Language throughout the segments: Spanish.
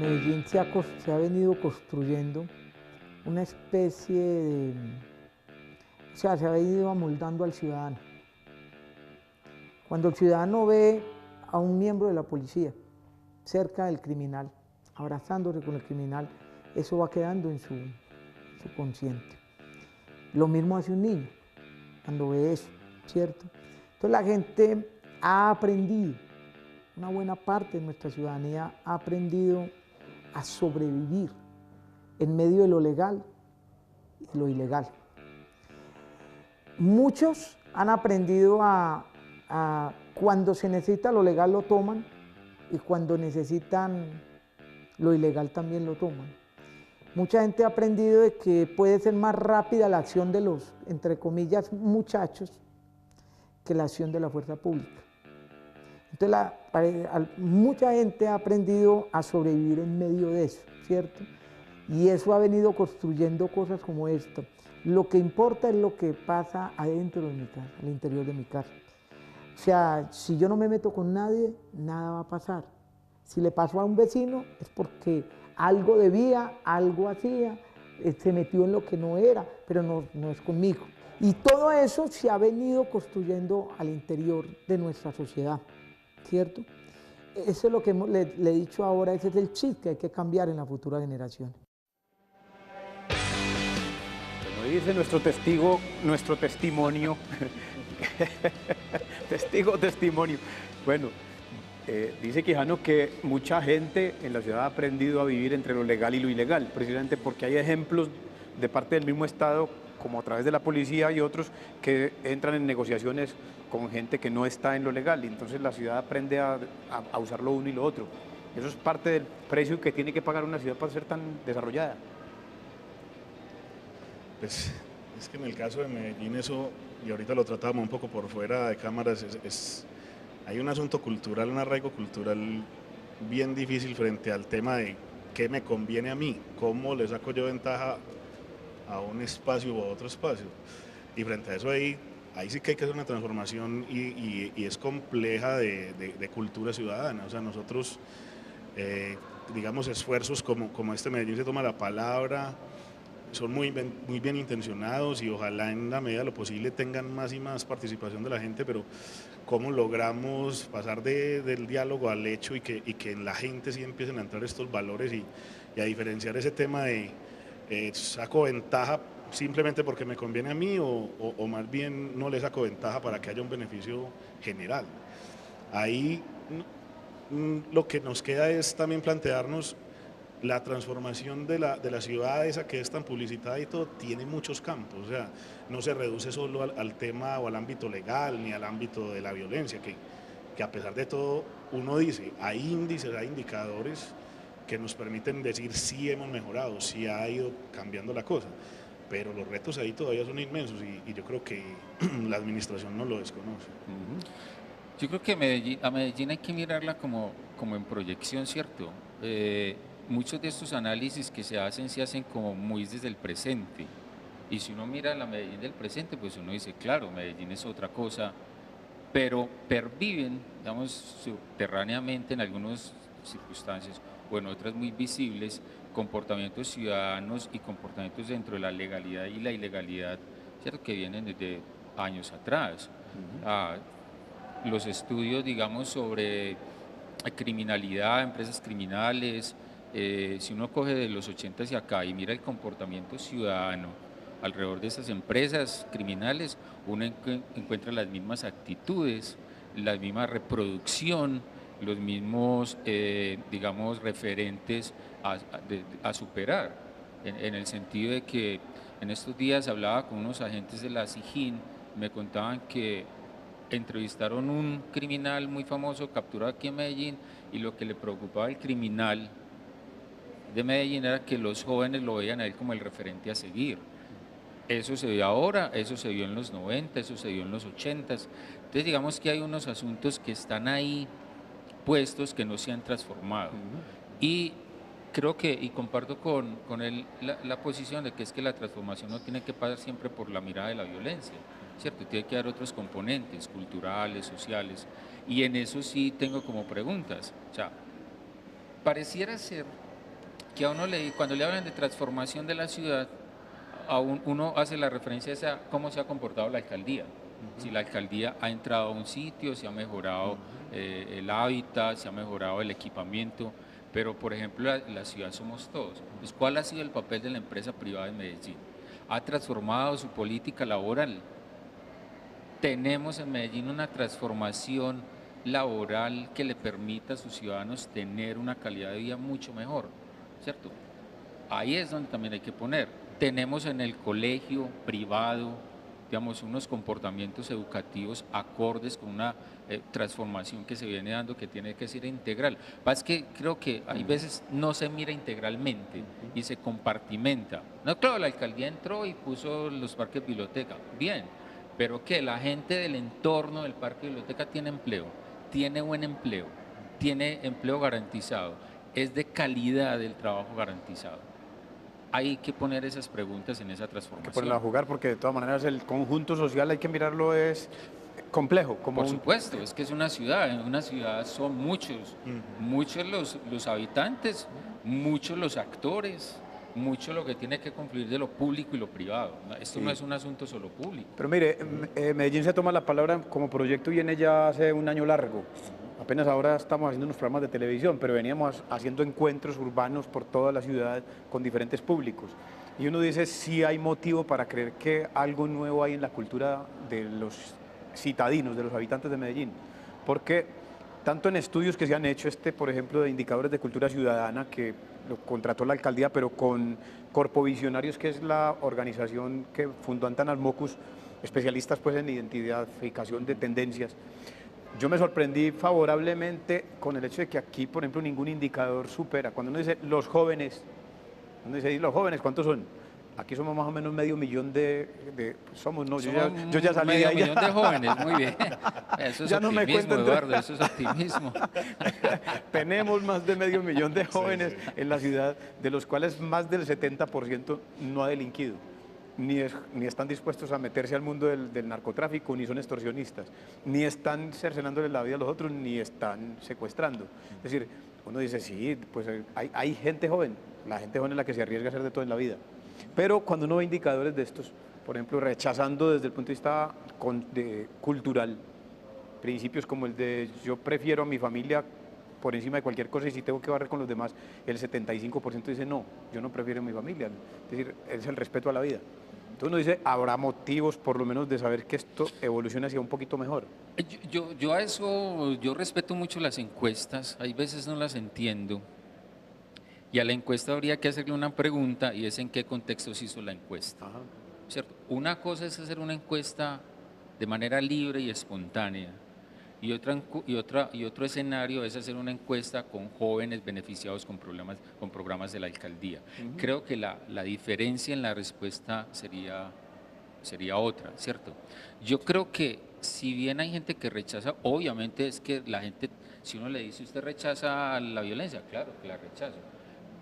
Medellín se ha venido construyendo una especie de, o sea, se ha venido amoldando al ciudadano. Cuando el ciudadano ve a un miembro de la policía cerca del criminal, abrazándose con el criminal, eso va quedando en su consciente. Lo mismo hace un niño cuando ve eso, ¿cierto? Entonces la gente ha aprendido, una buena parte de nuestra ciudadanía ha aprendido a sobrevivir en medio de lo legal y lo ilegal. Muchos han aprendido a cuando se necesita lo legal lo toman y cuando necesitan lo ilegal también lo toman. Mucha gente ha aprendido de que puede ser más rápida la acción de los, entre comillas, muchachos que la acción de la fuerza pública. Entonces mucha gente ha aprendido a sobrevivir en medio de eso, ¿cierto? Y eso ha venido construyendo cosas como esto. Lo que importa es lo que pasa adentro de mi casa, al interior de mi casa. O sea, si yo no me meto con nadie, nada va a pasar. Si le pasó a un vecino es porque algo debía, algo hacía, se metió en lo que no era, pero no es conmigo. Y todo eso se ha venido construyendo al interior de nuestra sociedad, ¿cierto? Eso es lo que le he dicho ahora, ese es el chip que hay que cambiar en la futura generación. Bueno, dice nuestro testigo, nuestro testimonio, testimonio. Bueno, dice Quijano que mucha gente en la ciudad ha aprendido a vivir entre lo legal y lo ilegal, precisamente porque hay ejemplos de parte del mismo Estado, como a través de la policía y otros, que entran en negociaciones con gente que no está en lo legal, y entonces la ciudad aprende a usar lo uno y lo otro. Eso es parte del precio que tiene que pagar una ciudad para ser tan desarrollada. Pues es que en el caso de Medellín eso, y ahorita lo tratamos un poco por fuera de cámaras, hay un asunto cultural, un arraigo cultural bien difícil frente al tema de qué me conviene a mí, cómo le saco yo ventaja a un espacio o a otro espacio. Y frente a eso ahí sí que hay que hacer una transformación y es compleja de cultura ciudadana. O sea, nosotros, digamos, esfuerzos como este Medellín se toma la palabra, son muy bien intencionados y ojalá en la medida de lo posible tengan más y más participación de la gente, pero cómo logramos pasar del diálogo al hecho y que en la gente sí empiecen a entrar estos valores y a diferenciar ese tema de saco ventaja simplemente porque me conviene a mí o más bien no le saco ventaja para que haya un beneficio general. Ahí lo que nos queda es también plantearnos la transformación de la ciudad esa que es tan publicitada y todo, tiene muchos campos, o sea, no se reduce solo al tema o al ámbito legal ni al ámbito de la violencia, que a pesar de todo uno dice, hay índices, hay indicadores que nos permiten decir si hemos mejorado, si ha ido cambiando la cosa, pero los retos ahí todavía son inmensos y yo creo que la administración no lo desconoce. Yo creo que a Medellín hay que mirarla como en proyección, ¿cierto? Muchos de estos análisis que se hacen como muy desde el presente. Y si uno mira la Medellín del presente, pues uno dice, claro, Medellín es otra cosa, pero perviven, digamos, subterráneamente en algunas circunstancias o en otras muy visibles, comportamientos ciudadanos y comportamientos dentro de la legalidad y la ilegalidad, ¿cierto? Que vienen desde años atrás. Los estudios, digamos, sobre criminalidad, empresas criminales, si uno coge de los 80 hacia acá y mira el comportamiento ciudadano alrededor de esas empresas criminales, uno encuentra las mismas actitudes, la misma reproducción, los mismos, digamos, referentes a superar, en el sentido de que en estos días hablaba con unos agentes de la SIJIN, me contaban que entrevistaron un criminal muy famoso capturado aquí en Medellín y lo que le preocupaba al criminal de Medellín era que los jóvenes lo veían a él como el referente a seguir. Eso se vio ahora, eso se vio en los 90, eso se vio en los 80. Entonces digamos que hay unos asuntos que están ahí puestos que no se han transformado. Y creo que, y comparto con él la posición de que es que la transformación no tiene que pasar siempre por la mirada de la violencia, ¿cierto? Tiene que haber otros componentes culturales, sociales, y en eso sí tengo como preguntas. O sea, pareciera ser que a uno cuando le hablan de transformación de la ciudad, uno hace la referencia a cómo se ha comportado la alcaldía. Si la alcaldía ha entrado a un sitio, si ha mejorado el hábitat, si ha mejorado el equipamiento, pero por ejemplo la ciudad somos todos. Pues, ¿cuál ha sido el papel de la empresa privada en Medellín? ¿Ha transformado su política laboral? Tenemos en Medellín una transformación laboral que le permita a sus ciudadanos tener una calidad de vida mucho mejor, ¿cierto? Ahí es donde también hay que poner. Tenemos en el colegio privado, digamos, unos comportamientos educativos acordes con una transformación que se viene dando que tiene que ser integral. Es que creo que hay veces no se mira integralmente y se compartimenta. No, claro, la alcaldía entró y puso los parques biblioteca, bien, pero que la gente del entorno del parque biblioteca tiene empleo, tiene buen empleo, tiene empleo garantizado, es de calidad el trabajo garantizado. Hay que poner esas preguntas en esa transformación. Hay que ponerla a jugar porque de todas maneras el conjunto social hay que mirarlo es complejo. Por supuesto, es que es una ciudad son muchos, muchos los habitantes, muchos los actores, mucho lo que tiene que confluir de lo público y lo privado. Esto no es un asunto solo público. Pero mire, Medellín se toma la palabra como proyecto y viene ya hace un año largo. Apenas ahora estamos haciendo unos programas de televisión, pero veníamos haciendo encuentros urbanos por toda la ciudad con diferentes públicos. Y uno dice, sí hay motivo para creer que algo nuevo hay en la cultura de los citadinos, de los habitantes de Medellín. Porque tanto en estudios que se han hecho, por ejemplo, de indicadores de cultura ciudadana, que lo contrató la alcaldía, pero con Corpovisionarios, que es la organización que fundó Antanas Mocus, especialistas pues en identificación de tendencias. Yo me sorprendí favorablemente con el hecho de que aquí, por ejemplo, ningún indicador supera. Cuando uno dice los jóvenes, uno dice, ¿y los jóvenes cuántos son? Aquí somos más o menos medio millón somos, no, yo ya salí de ahí. Medio millón de jóvenes, muy bien. Eso es ya no optimismo, Eduardo, eso es optimismo. Tenemos más de medio millón de jóvenes en la ciudad, de los cuales más del 70% no ha delinquido. Ni están dispuestos a meterse al mundo del narcotráfico, ni son extorsionistas, ni están cercenándole la vida a los otros, ni están secuestrando. Es decir, uno dice, sí, pues hay gente joven, la gente joven es la que se arriesga a hacer de todo en la vida. Pero cuando uno ve indicadores de estos, por ejemplo, rechazando desde el punto de vista cultural, principios como el de yo prefiero a mi familia por encima de cualquier cosa y si tengo que barrer con los demás, el 75% dice no, yo no prefiero a mi familia. Es decir, es el respeto a la vida. Entonces uno dice, habrá motivos por lo menos de saber que esto evolucione hacia un poquito mejor. Yo a eso, yo respeto mucho las encuestas, hay veces no las entiendo. Y a la encuesta habría que hacerle una pregunta y es en qué contexto se hizo la encuesta. Ajá. ¿Cierto? Una cosa es hacer una encuesta de manera libre y espontánea y otro escenario es hacer una encuesta con jóvenes beneficiados con programas de la alcaldía. Creo que la diferencia en la respuesta sería otra, ¿cierto? Yo creo que si bien hay gente que rechaza, obviamente es que la gente, si uno le dice usted rechaza la violencia, claro que la rechazo.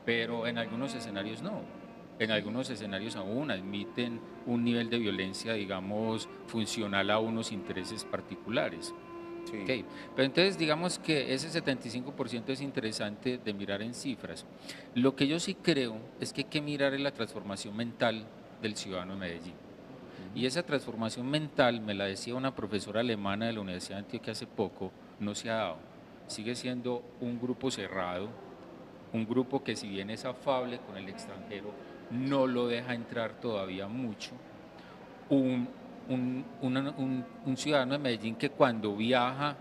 Pero en algunos escenarios no, en algunos escenarios aún admiten un nivel de violencia, digamos, funcional a unos intereses particulares. Sí. Okay. Pero entonces digamos que ese 75% es interesante de mirar en cifras. Lo que yo sí creo es que hay que mirar en la transformación mental del ciudadano de Medellín. Y esa transformación mental, me la decía una profesora alemana de la Universidad de Antioquia hace poco, no se ha dado. Sigue siendo un grupo cerrado, un grupo que si bien es afable con el extranjero, no lo deja entrar todavía mucho. Un ciudadano de Medellín que cuando viaja,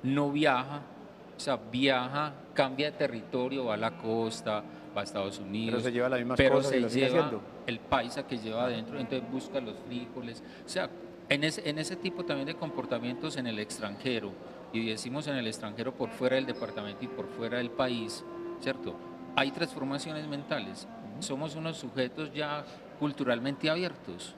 no viaja, o sea, viaja, cambia de territorio, va a la costa, va a Estados Unidos, pero se lleva las mismas pero cosas y se lo sigue lleva haciendo. el paisa que lleva adentro, entonces busca los frijoles, o sea, en ese tipo también de comportamientos en el extranjero, y decimos en el extranjero por fuera del departamento y por fuera del país, ¿cierto? Hay transformaciones mentales, somos unos sujetos ya culturalmente abiertos,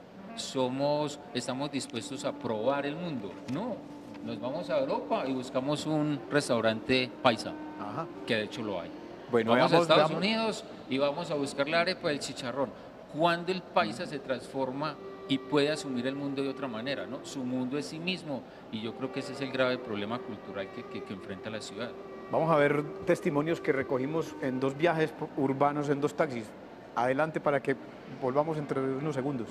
estamos dispuestos a probar el mundo, no, nos vamos a Europa y buscamos un restaurante paisa, Ajá. que de hecho lo hay. Bueno, vamos a Estados Unidos y vamos a buscar la arepa del chicharrón. ¿Cuándo el paisa se transforma y puede asumir el mundo de otra manera, ¿no? Su mundo es sí mismo, y yo creo que ese es el grave problema cultural que enfrenta la ciudad. Vamos a ver testimonios que recogimos en 2 viajes urbanos en 2 taxis. Adelante para que volvamos entre unos segundos.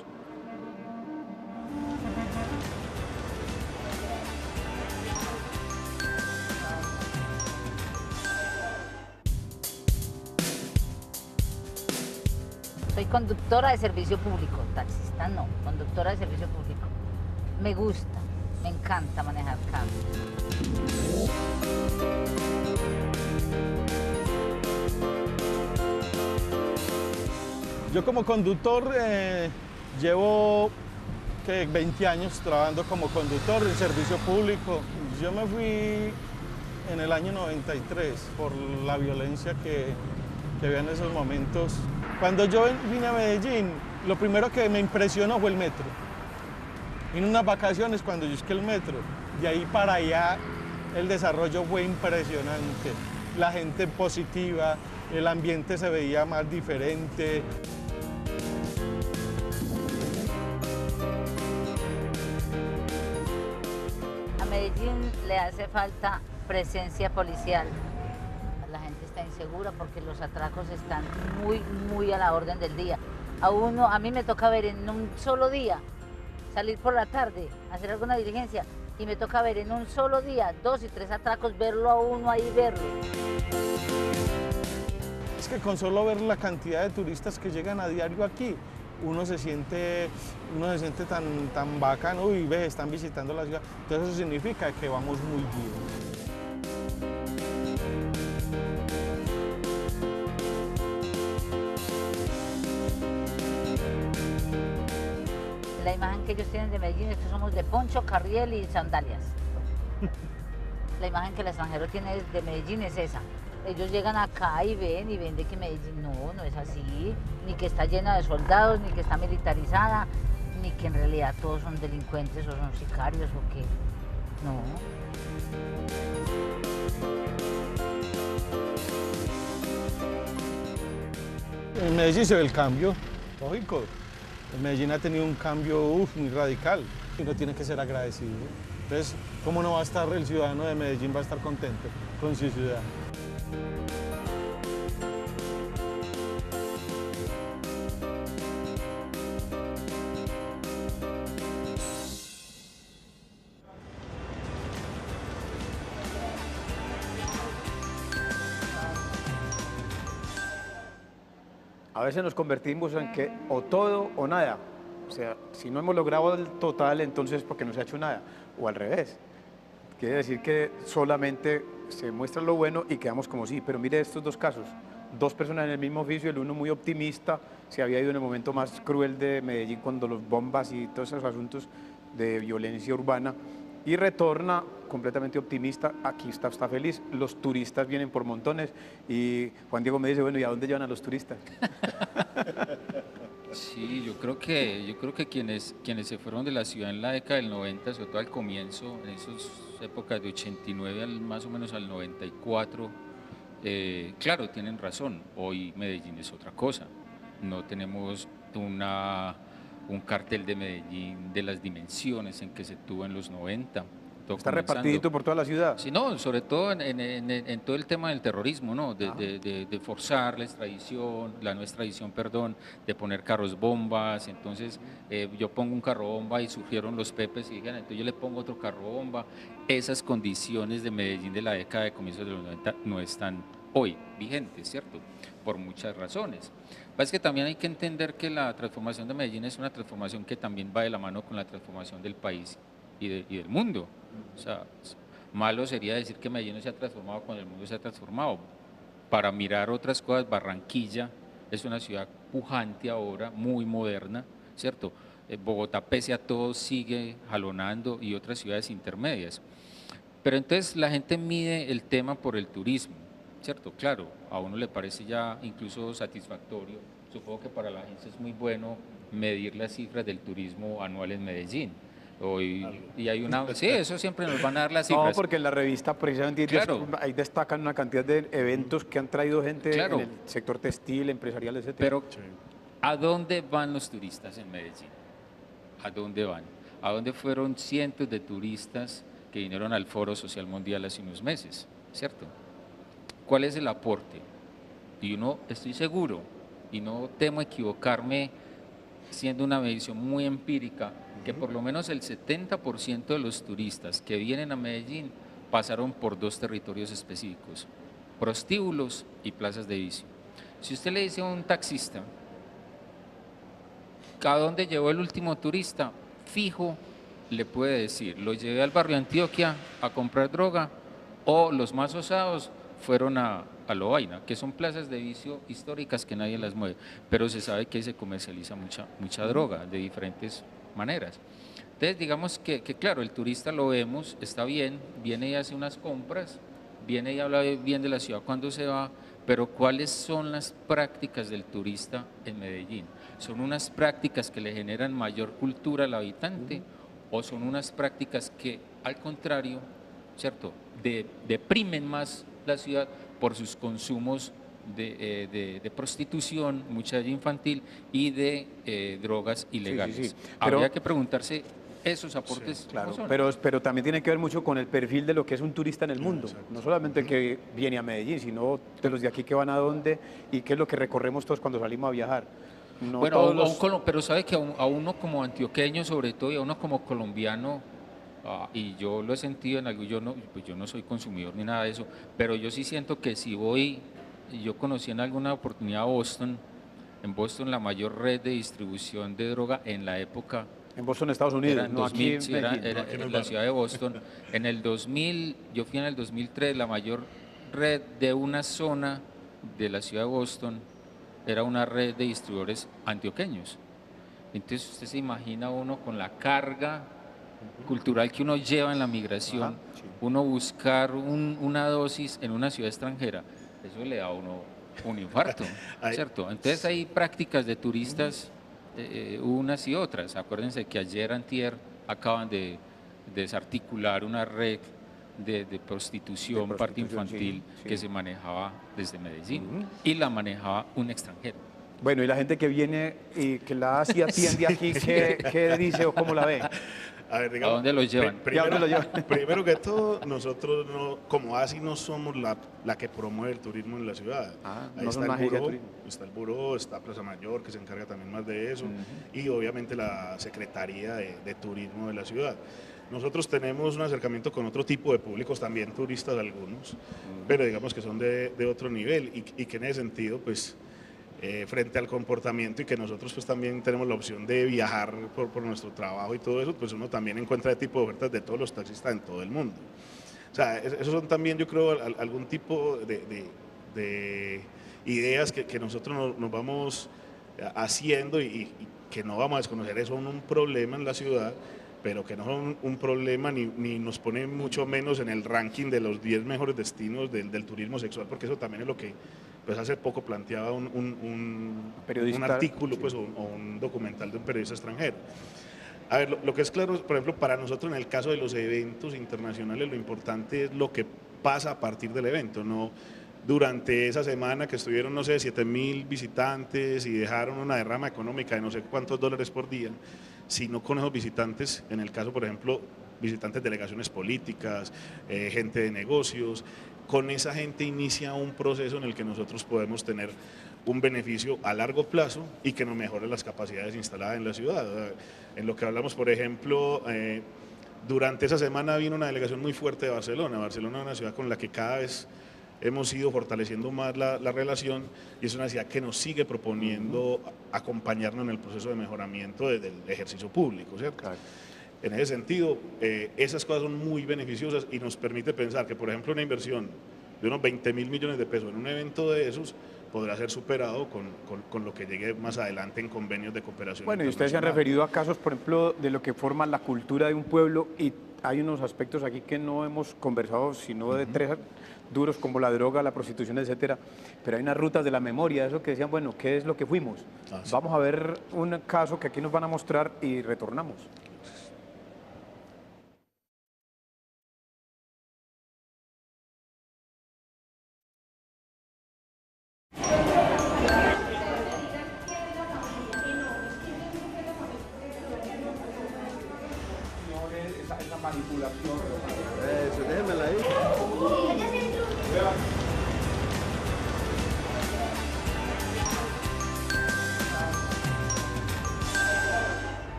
Soy conductora de servicio público, taxista no, conductora de servicio público. Me gusta, me encanta manejar carro. Yo como conductor llevo 20 años trabajando como conductor en servicio público. Yo me fui en el año 93 por la violencia que había en esos momentos. Cuando yo vine a Medellín, lo primero que me impresionó fue el metro. En unas vacaciones cuando yo esquí el metro, de ahí para allá el desarrollo fue impresionante. La gente positiva, el ambiente se veía más diferente. A Medellín le hace falta presencia policial. La gente está insegura porque los atracos están muy a la orden del día. A mí me toca ver en un solo día, salir por la tarde, hacer alguna diligencia, y me toca ver en un solo día 2 y 3 atracos, verlo a uno ahí, verlo. Es que con solo ver la cantidad de turistas que llegan a diario aquí, uno se siente tan bacano y ve, están visitando la ciudad. Entonces eso significa que vamos muy bien. La imagen que ellos tienen de Medellín es que somos de poncho, carriel y sandalias. La imagen que el extranjero tiene de Medellín es esa. Ellos llegan acá y ven de que Medellín no es así, ni que está llena de soldados, ni que está militarizada, ni que en realidad todos son delincuentes o son sicarios o qué. No. En Medellín se ve el cambio, lógico. Medellín ha tenido un cambio muy radical y uno tiene que ser agradecido. Entonces, ¿cómo no va a estar el ciudadano de Medellín, va a estar contento con su ciudad? A veces nos convertimos en que o todo o nada. O sea, si no hemos logrado el total, entonces porque no se ha hecho nada. O al revés. Quiere decir que solamente se muestra lo bueno y quedamos como sí. Pero mire estos 2 casos. 2 personas en el mismo oficio, el uno muy optimista, se había ido en el momento más cruel de Medellín cuando los bombas y todos esos asuntos de violencia urbana, y retorna completamente optimista, aquí está feliz, los turistas vienen por montones, y Juan Diego me dice, bueno, ¿y a dónde llevan a los turistas? Sí, yo creo que quienes se fueron de la ciudad en la década del 90, sobre todo al comienzo, en esas épocas de 89 más o menos al 94, claro, tienen razón, hoy Medellín es otra cosa, no tenemos un cartel de Medellín de las dimensiones en que se tuvo en los 90. Está repartidito por toda la ciudad. Sí, no, sobre todo en todo el tema del terrorismo, ¿no? De forzar la extradición, la no extradición, perdón, de poner carros bombas. Entonces, yo pongo un carro bomba y surgieron los pepes y dijeron, entonces yo le pongo otro carro bomba. Esas condiciones de Medellín de la década de comienzos de los 90 no están hoy vigentes, ¿cierto? Por muchas razones. Es que también hay que entender que la transformación de Medellín es una transformación que también va de la mano con la transformación del país y del mundo. O sea, malo sería decir que Medellín no se ha transformado cuando el mundo se ha transformado. Para mirar otras cosas, Barranquilla es una ciudad pujante ahora, muy moderna, ¿cierto? Bogotá, pese a todo, sigue jalonando, y otras ciudades intermedias. Pero entonces la gente mide el tema por el turismo, ¿cierto? Claro, a uno le parece ya incluso satisfactorio. Supongo que para la agencia es muy bueno medir las cifras del turismo anual en Medellín. Y hay una, sí, eso siempre nos van a dar las cifras. No, porque en la revista precisamente claro, ahí destacan una cantidad de eventos que han traído gente claro, en el sector textil, empresarial, etc. Pero, ¿a dónde van los turistas en Medellín? ¿A dónde van? ¿A dónde fueron cientos de turistas que vinieron al Foro Social Mundial hace unos meses? ¿Cierto? ¿cuál es el aporte? Y uno, estoy seguro, y no temo equivocarme siendo una medición muy empírica, que por lo menos el 70% de los turistas que vienen a Medellín pasaron por dos territorios específicos, prostíbulos y plazas de vicio. Si usted le dice a un taxista, ¿a dónde llevó el último turista? Fijo, le puede decir, lo llevé al barrio Antioquia a comprar droga, o los más osados fueron a Lovaina, que son plazas de vicio históricas que nadie las mueve, pero se sabe que ahí se comercializa mucha droga de diferentes maneras. Entonces digamos que claro, el turista lo vemos, está bien, viene y hace unas compras, viene y habla bien de la ciudad cuando se va, pero ¿cuáles son las prácticas del turista en Medellín? ¿Son unas prácticas que le generan mayor cultura al habitante o son unas prácticas que al contrario, ¿cierto?, deprimen más la ciudad por sus consumos de prostitución, mucha infantil y de drogas ilegales? Sí, sí, sí. Pero habría que preguntarse esos aportes. Sí, claro, ¿cómo son? pero también tiene que ver mucho con el perfil de lo que es un turista en el mundo, no solamente el que viene a Medellín, sino de los de aquí que van a dónde y qué es lo que recorremos todos cuando salimos a viajar. No bueno, todos pero sabe que a uno como antioqueño sobre todo y a uno como colombiano, y yo lo he sentido en algo, pues yo no soy consumidor ni nada de eso, pero yo sí siento que si voy, yo conocí en alguna oportunidad Boston, en Boston la mayor red de distribución de droga en la época. En Boston, Estados Unidos, Era en no 2000, aquí sí, en Medellín. era en la ciudad de Boston. En el 2000, yo fui en el 2003, la mayor red de una zona de la ciudad de Boston era una red de distribuidores antioqueños. Entonces usted se imagina uno con la carga cultural que uno lleva en la migración, Sí. uno buscar una dosis en una ciudad extranjera, eso le da a uno un infarto, ¿cierto? Entonces hay prácticas de turistas, unas y otras. Acuérdense que ayer, antier, acaban de desarticular una red de prostitución, parte infantil, sí. que se manejaba desde Medellín y la manejaba un extranjero. Bueno, y la gente que viene y que la ASI atiende aquí, ¿qué dice o cómo la ve? A ver, digamos, ¿A dónde los llevan? Primero que todo, nosotros como ASI no somos la que promueve el turismo en la ciudad. Ahí no está son una agencia de turismo. Está el buró, está Plaza Mayor, que se encarga también más de eso, y obviamente la Secretaría de Turismo de la ciudad. Nosotros tenemos un acercamiento con otro tipo de públicos, también turistas algunos, pero digamos que son de otro nivel y que en ese sentido, pues, frente al comportamiento y que nosotros pues también tenemos la opción de viajar por nuestro trabajo y todo eso, pues uno también encuentra ese tipo de ofertas de todos los taxistas en todo el mundo. O sea, esos son también, yo creo, algún tipo de ideas que nosotros nos vamos haciendo y que no vamos a desconocer. Eso es un problema en la ciudad, pero que no son un problema ni nos pone mucho menos en el ranking de los 10 mejores destinos del turismo sexual, porque eso también es lo que pues hace poco planteaba un artículo pues, o un documental de un periodista extranjero. A ver, lo que es claro, por ejemplo, para nosotros en el caso de los eventos internacionales, lo importante es lo que pasa a partir del evento, no durante esa semana que estuvieron, no sé, 7.000 visitantes y dejaron una derrama económica de no sé cuántos dólares por día, sino con esos visitantes, en el caso, por ejemplo, visitantes de delegaciones políticas, gente de negocios. Con esa gente inicia un proceso en el que nosotros podemos tener un beneficio a largo plazo y que nos mejore las capacidades instaladas en la ciudad. En lo que hablamos, por ejemplo, durante esa semana vino una delegación muy fuerte de Barcelona. Barcelona es una ciudad con la que cada vez hemos ido fortaleciendo más la relación y es una ciudad que nos sigue proponiendo acompañarnos en el proceso de mejoramiento del ejercicio público, ¿cierto? Claro. En ese sentido, esas cosas son muy beneficiosas y nos permite pensar que, por ejemplo, una inversión de unos 20.000 millones de pesos en un evento de esos podrá ser superado con lo que llegue más adelante en convenios de cooperación. Bueno, y ustedes se han referido a casos, por ejemplo, de lo que forma la cultura de un pueblo y hay unos aspectos aquí que no hemos conversado, sino de tres duros como la droga, la prostitución, etcétera, pero hay unas rutas de la memoria, eso que decían, bueno, ¿qué es lo que fuimos? Sí. Vamos a ver un caso que aquí nos van a mostrar y retornamos. Esa manipulación. Eso, déjenmela ahí.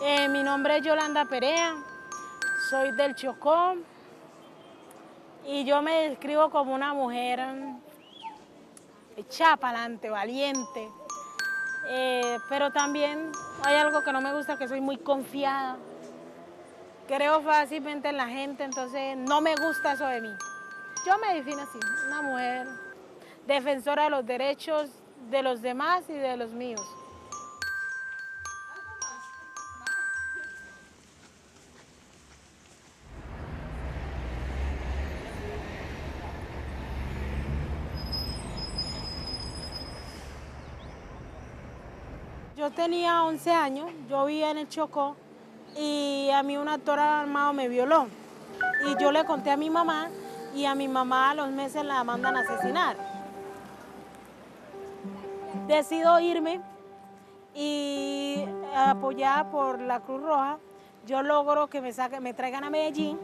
Mi nombre es Yolanda Perea, soy del Chocó y yo me describo como una mujer echada para adelante, valiente, pero también hay algo que no me gusta, que soy muy confiada. Creo fácilmente en la gente, entonces no me gusta eso de mí. Yo me defino así, una mujer defensora de los derechos de los demás y de los míos. Yo tenía 11 años, yo vivía en el Chocó y a mí un actor armado me violó. Y yo le conté a mi mamá y a mi mamá a los meses la mandan a asesinar. Decido irme y apoyada por la Cruz Roja, yo logro que me traigan a Medellín.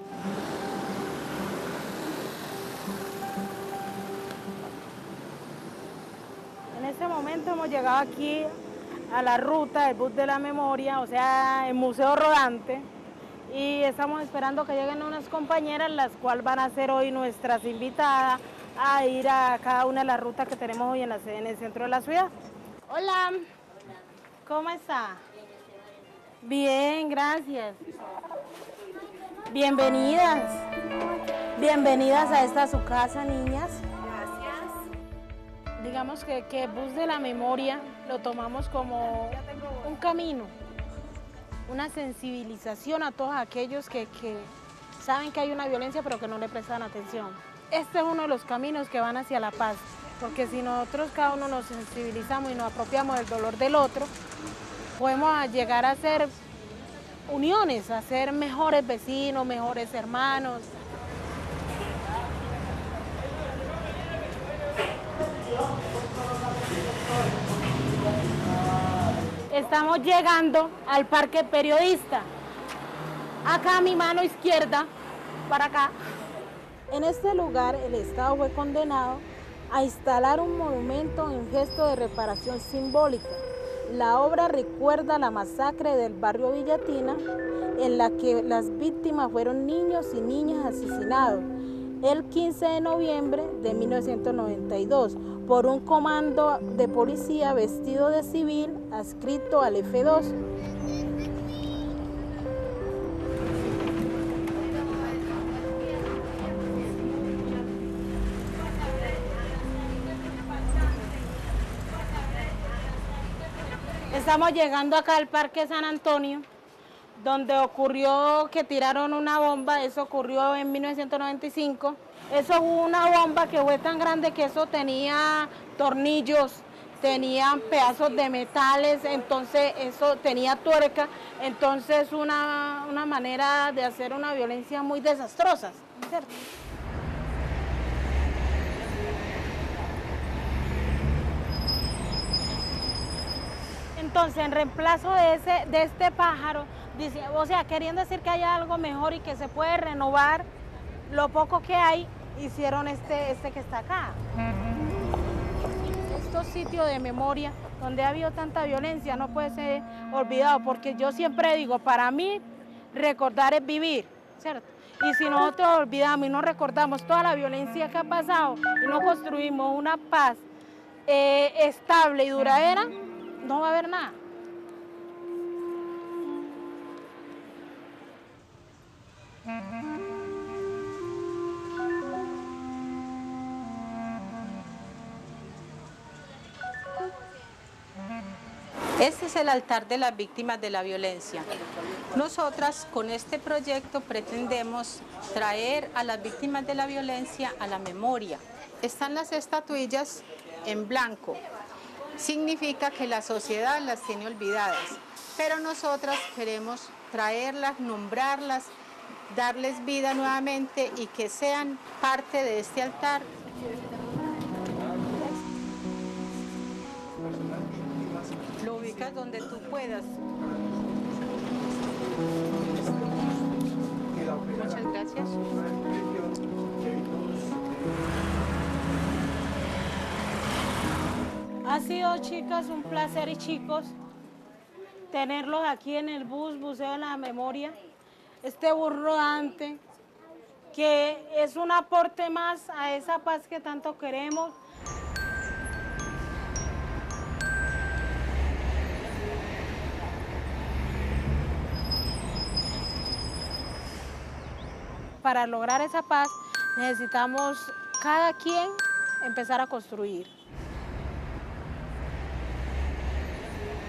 En este momento hemos llegado aquí a la ruta del bus de la memoria, o sea, el Museo Rodante, y estamos esperando que lleguen unas compañeras, las cuales van a ser hoy nuestras invitadas a ir a cada una de las rutas que tenemos hoy en el centro de la ciudad. Hola, ¿cómo está? Bien, gracias. Bienvenidas. Bienvenidas a esta su casa, niñas. Digamos que el bus de la memoria lo tomamos como un camino, una sensibilización a todos aquellos que saben que hay una violencia pero que no le prestan atención. Este es uno de los caminos que van hacia la paz, porque si nosotros cada uno nos sensibilizamos y nos apropiamos del dolor del otro, podemos llegar a ser uniones, a ser mejores vecinos, mejores hermanos. Estamos llegando al Parque Periodista. Acá a mi mano izquierda, para acá. En este lugar el Estado fue condenado a instalar un monumento en gesto de reparación simbólica. La obra recuerda la masacre del barrio Villatina, en la que las víctimas fueron niños y niñas asesinados el 15 de noviembre de 1992 por un comando de policía vestido de civil adscrito al F2. Estamos llegando acá al Parque San Antonio, donde ocurrió que tiraron una bomba. Eso ocurrió en 1995. Eso fue una bomba que fue tan grande que eso tenía tornillos, tenía pedazos de metales, entonces eso tenía tuerca, entonces una manera de hacer una violencia muy desastrosa, ¿cierto? Entonces, en reemplazo de este pájaro, dice, o sea, queriendo decir que hay algo mejor y que se puede renovar lo poco que hay, hicieron este que está acá. Estos sitios de memoria donde ha habido tanta violencia no puede ser olvidado, porque yo siempre digo, para mí, recordar es vivir, ¿cierto? Y si nosotros olvidamos y no recordamos toda la violencia que ha pasado y no construimos una paz estable y duradera, no va a haber nada. Este es el altar de las víctimas de la violencia. Nosotras con este proyecto pretendemos traer a las víctimas de la violencia a la memoria. Están las estatuillas en blanco. Significa que la sociedad las tiene olvidadas, pero nosotras queremos traerlas, nombrarlas, darles vida nuevamente y que sean parte de este altar. Lo ubicas donde tú puedas. Muchas gracias. Ha sido, chicas, un placer y chicos tenerlos aquí en el bus, Buceo de la Memoria, este bus rodante, que es un aporte más a esa paz que tanto queremos. Para lograr esa paz necesitamos cada quien empezar a construir.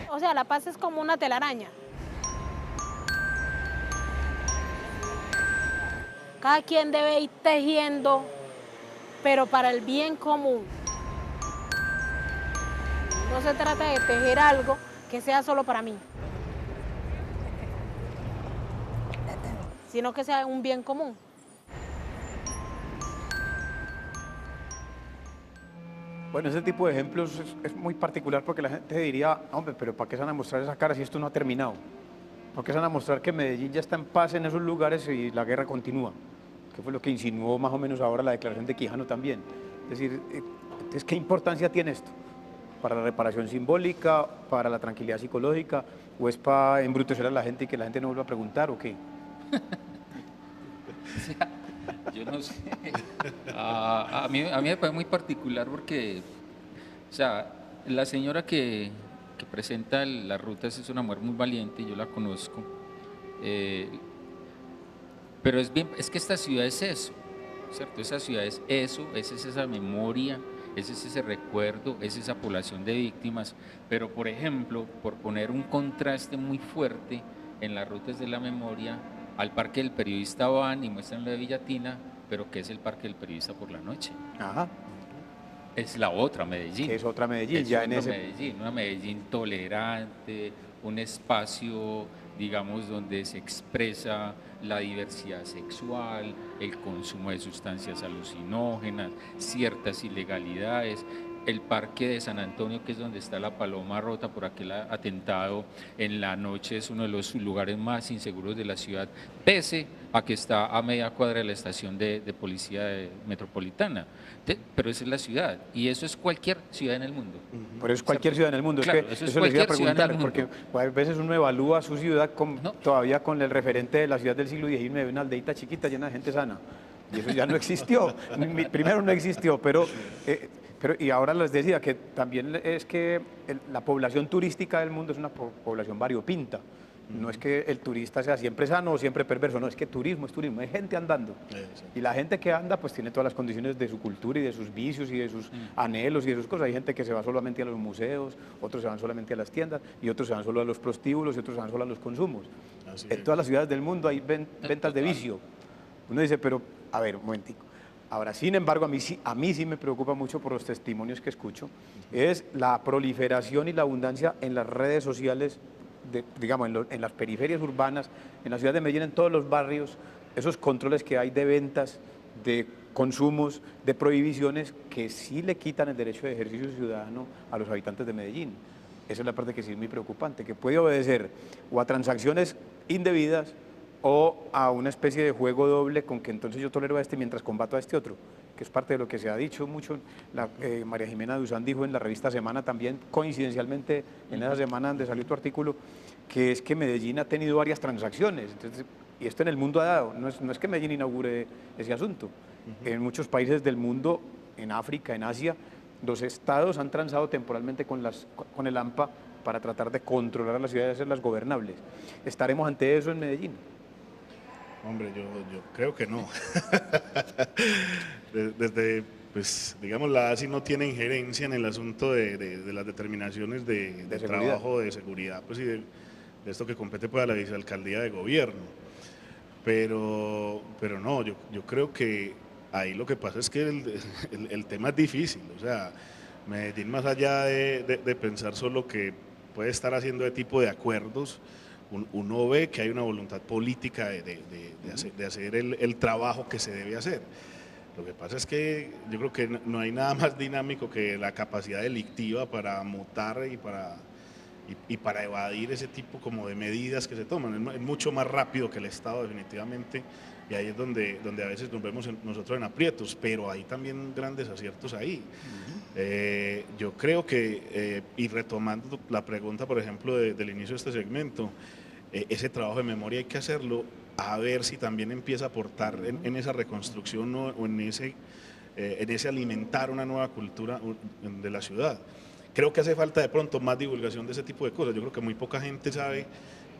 O sea, la paz es como una telaraña. Cada quien debe ir tejiendo, pero para el bien común. No se trata de tejer algo que sea solo para mí, sino que sea un bien común. Bueno, ese tipo de ejemplos es muy particular porque la gente diría, hombre, pero ¿para qué se van a mostrar esa cara si esto no ha terminado? ¿Por qué se van a mostrar que Medellín ya está en paz en esos lugares y la guerra continúa? Que fue lo que insinuó más o menos ahora la declaración de Quijano también. Es decir, entonces, ¿qué importancia tiene esto? ¿Para la reparación simbólica, para la tranquilidad psicológica, o es para embrutecer a la gente y que la gente no vuelva a preguntar o qué? O sea, yo no sé. A mí me parece muy particular porque, o sea, la señora que presenta las rutas es una mujer muy valiente, yo la conozco. Pero es que esta ciudad es eso, ¿cierto? Esa ciudad es eso, es esa memoria, es ese recuerdo, es esa población de víctimas. Pero, por ejemplo, por poner un contraste muy fuerte en las rutas de la memoria, al Parque del Periodista van y muestran lo de Villatina, pero ¿qué es el Parque del Periodista por la noche? Ajá. Es la otra Medellín. Que es otra Medellín, es ya otra en ese... Medellín, una Medellín tolerante, un espacio, digamos, donde se expresa la diversidad sexual, el consumo de sustancias alucinógenas, ciertas ilegalidades. El Parque de San Antonio, que es donde está la paloma rota por aquel atentado en la noche, es uno de los lugares más inseguros de la ciudad, pese a que está a media cuadra de la estación de policía metropolitana. Pero esa es la ciudad, y eso es cualquier ciudad en el mundo. Pero es cualquier ciudad en el mundo. Claro, es que eso es les iba a cualquier ciudad en preguntar, el mundo. porque a veces uno evalúa su ciudad No. todavía con el referente de la ciudad del siglo XIX, una aldeita chiquita llena de gente sana. Y eso ya no existió. Primero no existió, pero y ahora les decía que también es que la población turística del mundo es una población variopinta. No es que el turista sea siempre sano o siempre perverso, no, es que turismo es turismo, hay gente andando. Y la gente que anda pues tiene todas las condiciones de su cultura y de sus vicios y de sus anhelos y de sus cosas. Hay gente que se va solamente a los museos, otros se van solamente a las tiendas y otros se van solo a los prostíbulos y otros se van solo a los consumos. En todas las ciudades del mundo hay ventas de vicio. Uno dice, pero a ver, un momentico. Ahora, sin embargo, a mí sí me preocupa mucho por los testimonios que escucho, es la proliferación y la abundancia en las redes sociales, digamos, en las periferias urbanas, en la ciudad de Medellín, en todos los barrios, esos controles que hay de ventas, de consumos, de prohibiciones que sí le quitan el derecho de ejercicio ciudadano a los habitantes de Medellín. Esa es la parte que sí es muy preocupante, que puede obedecer o a transacciones indebidas o a una especie de juego doble con que entonces yo tolero a este mientras combato a este otro, que es parte de lo que se ha dicho mucho. María Jimena Duzán dijo en la revista Semana también, coincidencialmente en esa semana donde salió tu artículo, que es que Medellín ha tenido varias transacciones, entonces, y esto en el mundo ha dado, no es que Medellín inaugure ese asunto. En muchos países del mundo, en África, en Asia, los estados han transado temporalmente con el AMPA para tratar de controlar a las ciudades y hacerlas gobernables. ¿Estaremos ante eso en Medellín? Hombre, yo creo que no. Desde, pues, digamos, la ASI no tiene injerencia en el asunto de las determinaciones de trabajo, de seguridad, pues, y de esto que compete para la vicealcaldía de gobierno. Pero no, yo creo que ahí lo que pasa es que el tema es difícil. O sea, Medellín, más allá de pensar solo que puede estar haciendo ese tipo de acuerdos, uno ve que hay una voluntad política de hacer el trabajo que se debe hacer. Lo que pasa es que yo creo que no hay nada más dinámico que la capacidad delictiva para mutar y para evadir ese tipo como de medidas que se toman. Es mucho más rápido que el Estado, definitivamente, y ahí es donde a veces nos vemos nosotros en aprietos, pero hay también grandes aciertos ahí. Yo creo que, y retomando la pregunta, por ejemplo, del inicio de este segmento, ese trabajo de memoria hay que hacerlo a ver si también empieza a aportar en esa reconstrucción o en ese alimentar una nueva cultura de la ciudad. Creo que hace falta de pronto más divulgación de ese tipo de cosas. Yo creo que muy poca gente sabe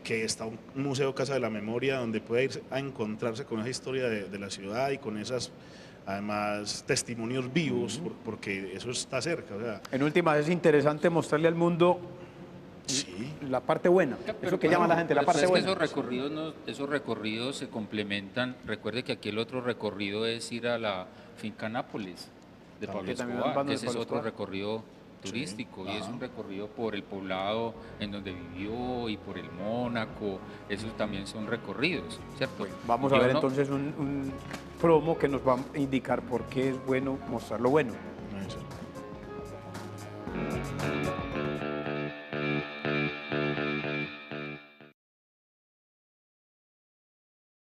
que está un museo Casa de la Memoria donde puede ir a encontrarse con esa historia de la ciudad y con esas, además, testimonios vivos, porque eso está cerca. O sea, en última, es interesante mostrarle al mundo la parte buena, eso que llama la gente, la parte buena. Esos recorridos se complementan. Recuerde que aquí el otro recorrido es ir a la finca Nápoles de Pablo Escobar, que ese es otro recorrido turístico, y es un recorrido por el poblado en donde vivió y por el Mónaco. Esos también son recorridos, ¿cierto? Bueno, vamos a ver entonces un promo que nos va a indicar por qué es bueno mostrar lo bueno.